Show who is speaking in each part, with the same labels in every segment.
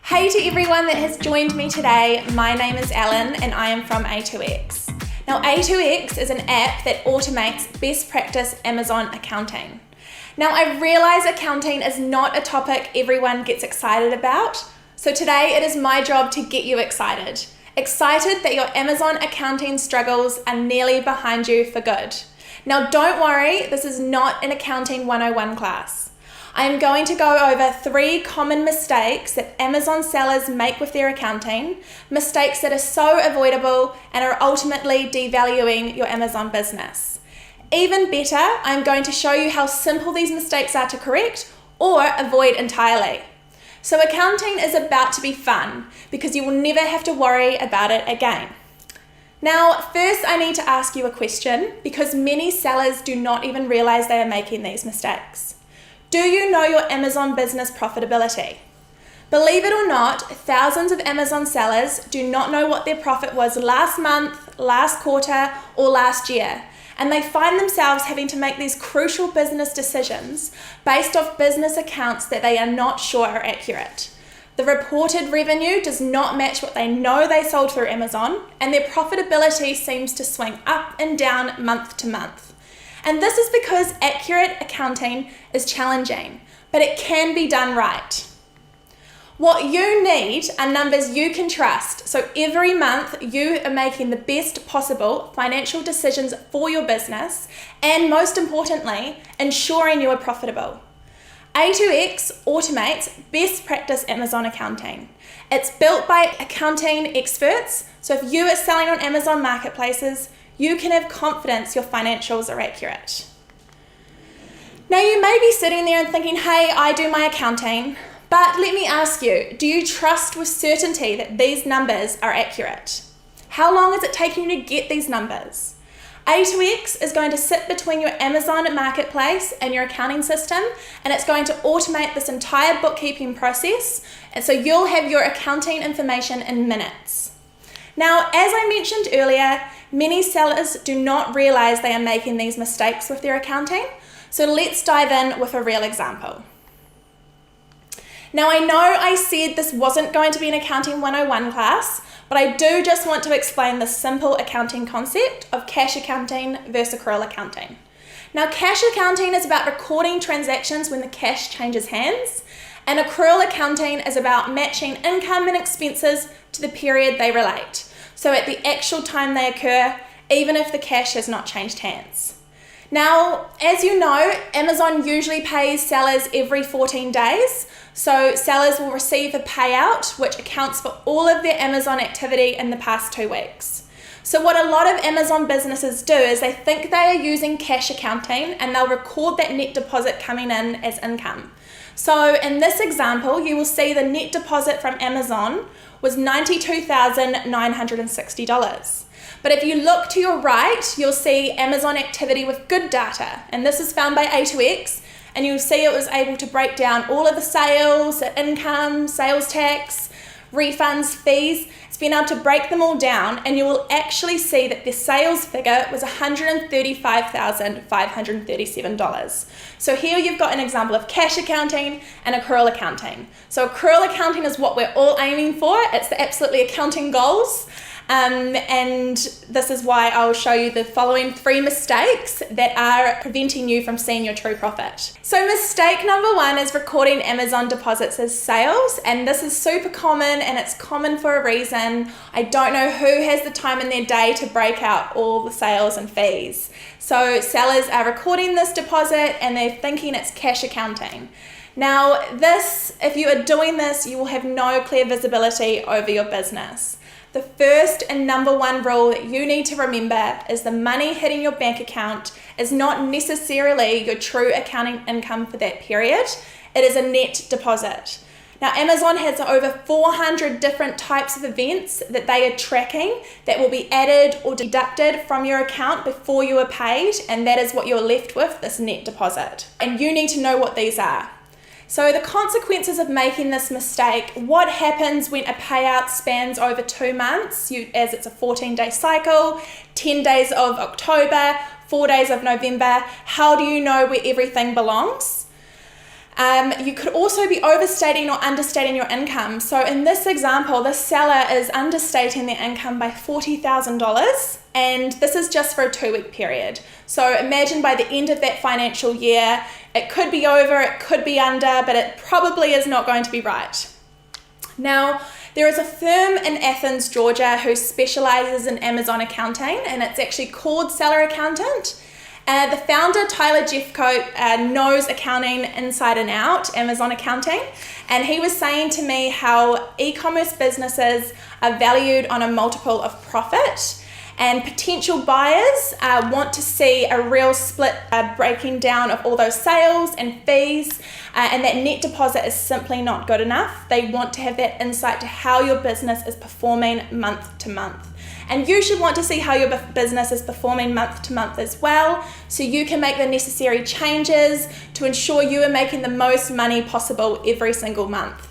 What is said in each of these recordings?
Speaker 1: Hey to everyone that has joined me today, my name is Ellen and I am from A2X. Now A2X is an app that automates best practice Amazon accounting. Now I realise accounting is not a topic everyone gets excited about, so today it is my job to get you excited. Excited that your Amazon accounting struggles are nearly behind you for good. Now don't worry, this is not an Accounting 101 class. I am going to go over 3 common mistakes that Amazon sellers make with their accounting, mistakes that are so avoidable and are ultimately devaluing your Amazon business. Even better, I'm going to show you how simple these mistakes are to correct or avoid entirely. So accounting is about to be fun because you will never have to worry about it again. Now, first I need to ask you a question because many sellers do not even realize they are making these mistakes. Do you know your Amazon business profitability? Believe it or not, thousands of Amazon sellers do not know what their profit was last month, last quarter, or last year, and they find themselves having to make these crucial business decisions based off business accounts that they are not sure are accurate. The reported revenue does not match what they know they sold through Amazon, and their profitability seems to swing up and down month to month. And this is because accurate accounting is challenging, but it can be done right. What you need are numbers you can trust, so every month you are making the best possible financial decisions for your business, and most importantly, ensuring you are profitable. A2X automates best practice Amazon accounting. It's built by accounting experts, so if you are selling on Amazon marketplaces, you can have confidence your financials are accurate. Now you may be sitting there and thinking, hey, I do my accounting, but let me ask you, do you trust with certainty that these numbers are accurate? How long is it taking you to get these numbers? A2X is going to sit between your Amazon marketplace and your accounting system, and it's going to automate this entire bookkeeping process, and so you'll have your accounting information in minutes. Now, as I mentioned earlier, many sellers do not realize they are making these mistakes with their accounting, so let's dive in with a real example. Now, I know I said this wasn't going to be an Accounting 101 class, but I do just want to explain the simple accounting concept of cash accounting versus accrual accounting. Now, cash accounting is about recording transactions when the cash changes hands, and accrual accounting is about matching income and expenses to the period they relate. So at the actual time they occur, even if the cash has not changed hands. Now, as you know, Amazon usually pays sellers every 14 days. So sellers will receive a payout, which accounts for all of their Amazon activity in the past 2 weeks. So what a lot of Amazon businesses do is they think they are using cash accounting and they'll record that net deposit coming in as income. So in this example, you will see the net deposit from Amazon was $92,960. But if you look to your right, you'll see Amazon activity with good data, and this is found by A2X, and you'll see it was able to break down all of the sales, the income, sales tax, refunds, fees. It's been able to break them all down, and you will actually see that the sales figure was $135,537. So here you've got an example of cash accounting and accrual accounting. So accrual accounting is what we're all aiming for. It's the absolutely accounting goals. And this is why I'll show you the following 3 mistakes that are preventing you from seeing your true profit. So mistake number 1 is recording Amazon deposits as sales, and this is super common and it's common for a reason. I don't know who has the time in their day to break out all the sales and fees. So sellers are recording this deposit and they're thinking it's cash accounting. Now this, if you are doing this, you will have no clear visibility over your business. The first and number 1 rule that you need to remember is the money hitting your bank account is not necessarily your true accounting income for that period. It is a net deposit. Now, Amazon has over 400 different types of events that they are tracking that will be added or deducted from your account before you are paid, and that is what you're left with, this net deposit. And you need to know what these are. So the consequences of making this mistake, what happens when a payout spans over 2 months, as it's a 14-day cycle, 10 days of October, 4 days of November, how do you know where everything belongs? You could also be overstating or understating your income. So in this example, the seller is understating their income by $40,000, and this is just for a 2-week period. So imagine by the end of that financial year, it could be over, it could be under, but it probably is not going to be right. Now, there is a firm in Athens, Georgia, who specializes in Amazon accounting, and it's actually called Seller Accountant. The founder, Tyler Jeffcoat, knows accounting inside and out, Amazon accounting, and he was saying to me how e-commerce businesses are valued on a multiple of profit, and potential buyers want to see a real split breaking down of all those sales and fees, and that net deposit is simply not good enough. They want to have that insight to how your business is performing month to month. And you should want to see how your business is performing month to month as well, so you can make the necessary changes to ensure you are making the most money possible every single month.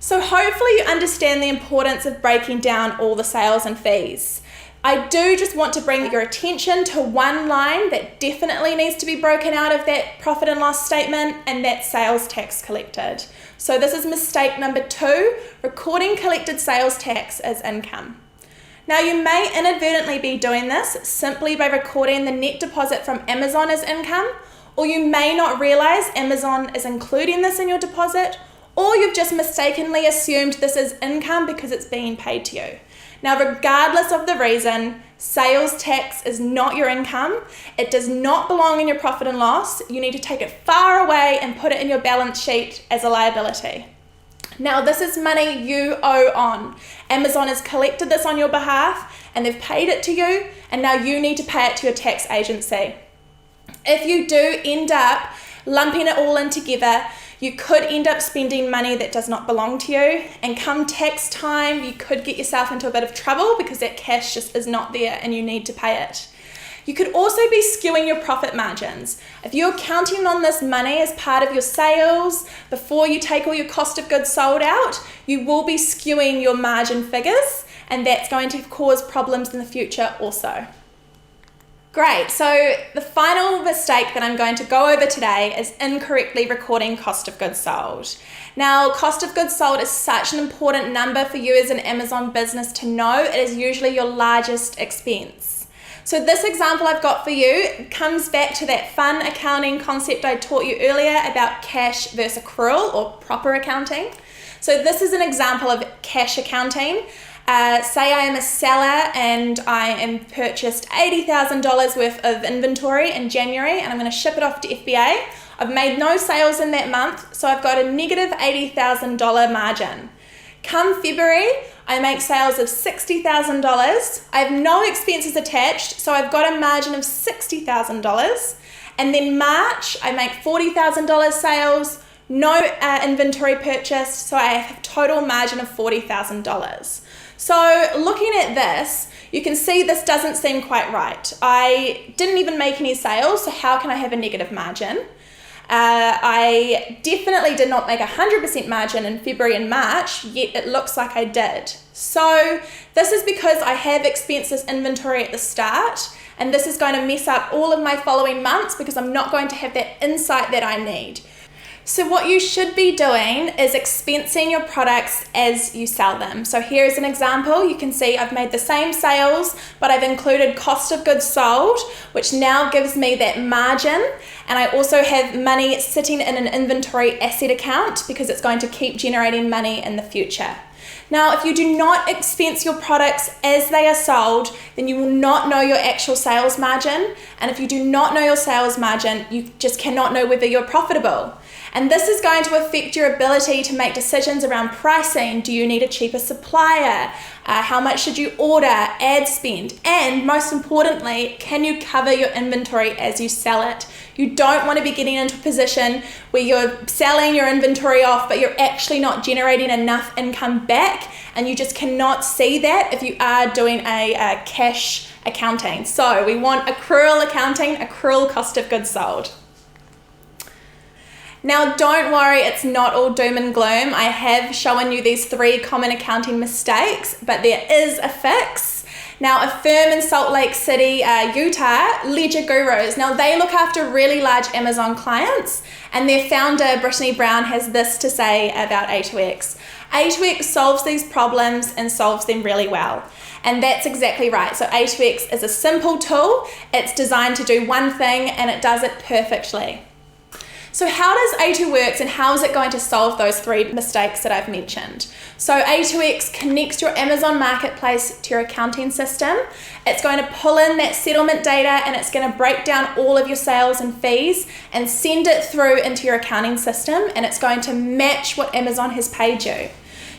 Speaker 1: So hopefully you understand the importance of breaking down all the sales and fees. I do just want to bring your attention to one line that definitely needs to be broken out of that profit and loss statement, and that's sales tax collected. So this is mistake number 2, recording collected sales tax as income. Now you may inadvertently be doing this simply by recording the net deposit from Amazon as income, or you may not realize Amazon is including this in your deposit, or you've just mistakenly assumed this is income because it's being paid to you. Now, regardless of the reason, sales tax is not your income. It does not belong in your profit and loss. You need to take it far away and put it in your balance sheet as a liability. Now, this is money you owe on. Amazon has collected this on your behalf and they've paid it to you, and now you need to pay it to your tax agency. If you do end up lumping it all in together, you could end up spending money that does not belong to you, and come tax time, you could get yourself into a bit of trouble because that cash just is not there and you need to pay it. You could also be skewing your profit margins. If you're counting on this money as part of your sales before you take all your cost of goods sold out, you will be skewing your margin figures, and that's going to cause problems in the future also. Great, so the final mistake that I'm going to go over today is incorrectly recording cost of goods sold. Now, cost of goods sold is such an important number for you as an Amazon business to know. It is usually your largest expense. So this example I've got for you comes back to that fun accounting concept I taught you earlier about cash versus accrual, or proper accounting. So this is an example of cash accounting. Say I am a seller and I am purchased $80,000 worth of inventory in January, and I'm going to ship it off to FBA. I've made no sales in that month, so I've got a negative $80,000 margin. Come February, I make sales of $60,000. I have no expenses attached, so I've got a margin of $60,000. And then March, I make $40,000 sales, no inventory purchased, so I have a total margin of $40,000. So looking at this, you can see this doesn't seem quite right. I didn't even make any sales, so how can I have a negative margin? I definitely did not make 100% margin in February and March, yet it looks like I did. So this is because I have expenses inventory at the start, and this is going to mess up all of my following months because I'm not going to have that insight that I need. So what you should be doing is expensing your products as you sell them. So here's an example. You can see I've made the same sales, but I've included cost of goods sold, which now gives me that margin. And I also have money sitting in an inventory asset account because it's going to keep generating money in the future. Now, if you do not expense your products as they are sold, then you will not know your actual sales margin. And if you do not know your sales margin, you just cannot know whether you're profitable. And this is going to affect your ability to make decisions around pricing. Do you need a cheaper supplier? How much should you order? Ad spend? And most importantly, can you cover your inventory as you sell it? You don't want to be getting into a position where you're selling your inventory off, but you're actually not generating enough income back, and you just cannot see that if you are doing a cash accounting. So we want accrual accounting, accrual cost of goods sold. Now, don't worry, it's not all doom and gloom. I have shown you these 3 common accounting mistakes, but there is a fix. Now, a firm in Salt Lake City, Utah, Ledger Gurus. Now, they look after really large Amazon clients, and their founder, Brittany Brown, has this to say about A2X. A2X solves these problems and solves them really well. And that's exactly right. So A2X is a simple tool. It's designed to do one thing, and it does it perfectly. So how does A2 work, and how is it going to solve those 3 mistakes that I've mentioned? So A2X connects your Amazon Marketplace to your accounting system. It's going to pull in that settlement data, and it's going to break down all of your sales and fees and send it through into your accounting system, and it's going to match what Amazon has paid you.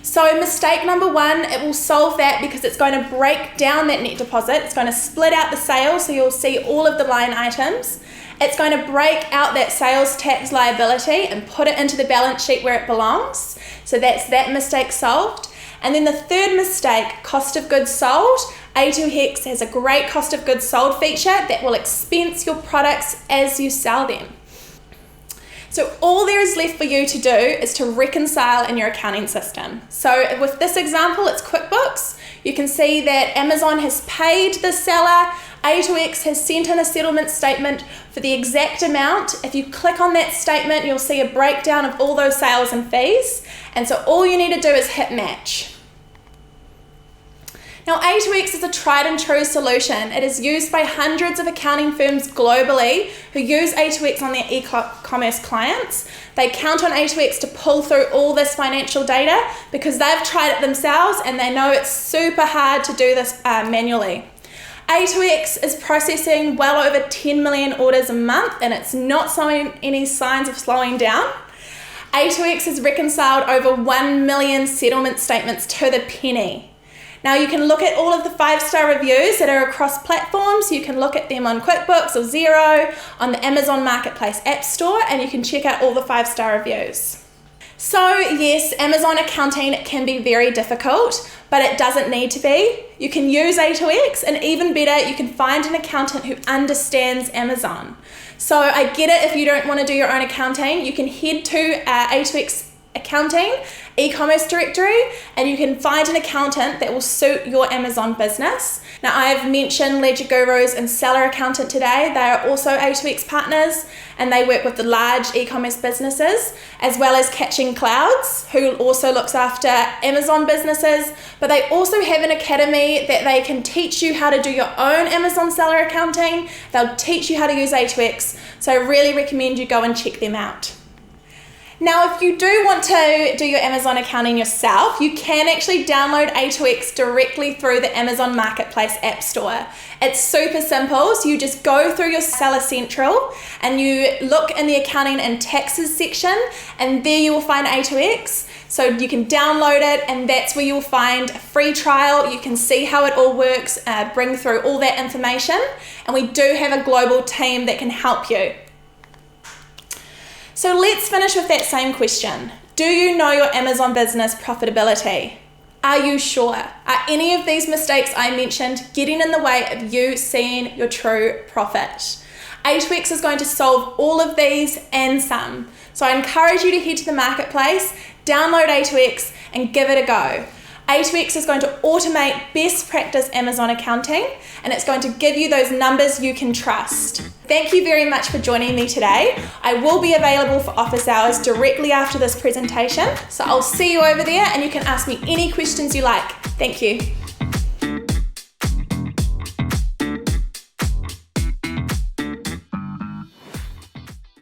Speaker 1: So mistake number 1, it will solve that because it's going to break down that net deposit. It's going to split out the sales, so you'll see all of the line items. It's going to break out that sales tax liability and put it into the balance sheet where it belongs. So that's that mistake solved. And then the 3rd mistake, cost of goods sold. A2X has a great cost of goods sold feature that will expense your products as you sell them. So all there is left for you to do is to reconcile in your accounting system. So with this example, it's QuickBooks. You can see that Amazon has paid the seller. A2X has sent in a settlement statement for the exact amount. If you click on that statement, you'll see a breakdown of all those sales and fees. And so all you need to do is hit match. Now, A2X is a tried and true solution. It is used by hundreds of accounting firms globally who use A2X on their e-commerce clients. They count on A2X to pull through all this financial data because they've tried it themselves and they know it's super hard to do this manually. A2X is processing well over 10 million orders a month, and it's not showing any signs of slowing down. A2X has reconciled over 1 million settlement statements to the penny. Now you can look at all of the 5-star reviews that are across platforms. You can look at them on QuickBooks or Xero, on the Amazon Marketplace App Store, and you can check out all the 5-star reviews. So yes, Amazon accounting can be very difficult, but it doesn't need to be. You can use A2X, and even better, you can find an accountant who understands Amazon. So I get it if you don't want to do your own accounting. You can head to A2X accounting e-commerce directory, and you can find an accountant that will suit your Amazon business. Now, I've mentioned Ledger Gurus and Seller Accountant today. They are also A2X partners, and they work with the large e-commerce businesses, as well as Catching Clouds, who also looks after Amazon businesses, but they also have an academy that they can teach you how to do your own Amazon seller accounting. They'll teach you how to use A2X, so I really recommend you go and check them out. Now, if you do want to do your Amazon accounting yourself, you can actually download A2X directly through the Amazon Marketplace App Store. It's super simple, so you just go through your Seller Central and you look in the accounting and taxes section, and there you will find A2X. So you can download it, and that's where you'll find a free trial. You can see how it all works, bring through all that information, and we do have a global team that can help you. So let's finish with that same question. Do you know your Amazon business profitability? Are you sure? Are any of these mistakes I mentioned getting in the way of you seeing your true profit? A2X is going to solve all of these and some. So I encourage you to head to the marketplace, download A2X, and give it a go. A2X is going to automate best practice Amazon accounting, and it's going to give you those numbers you can trust. Thank you very much for joining me today. I will be available for office hours directly after this presentation, so I'll see you over there and you can ask me any questions you like. Thank you.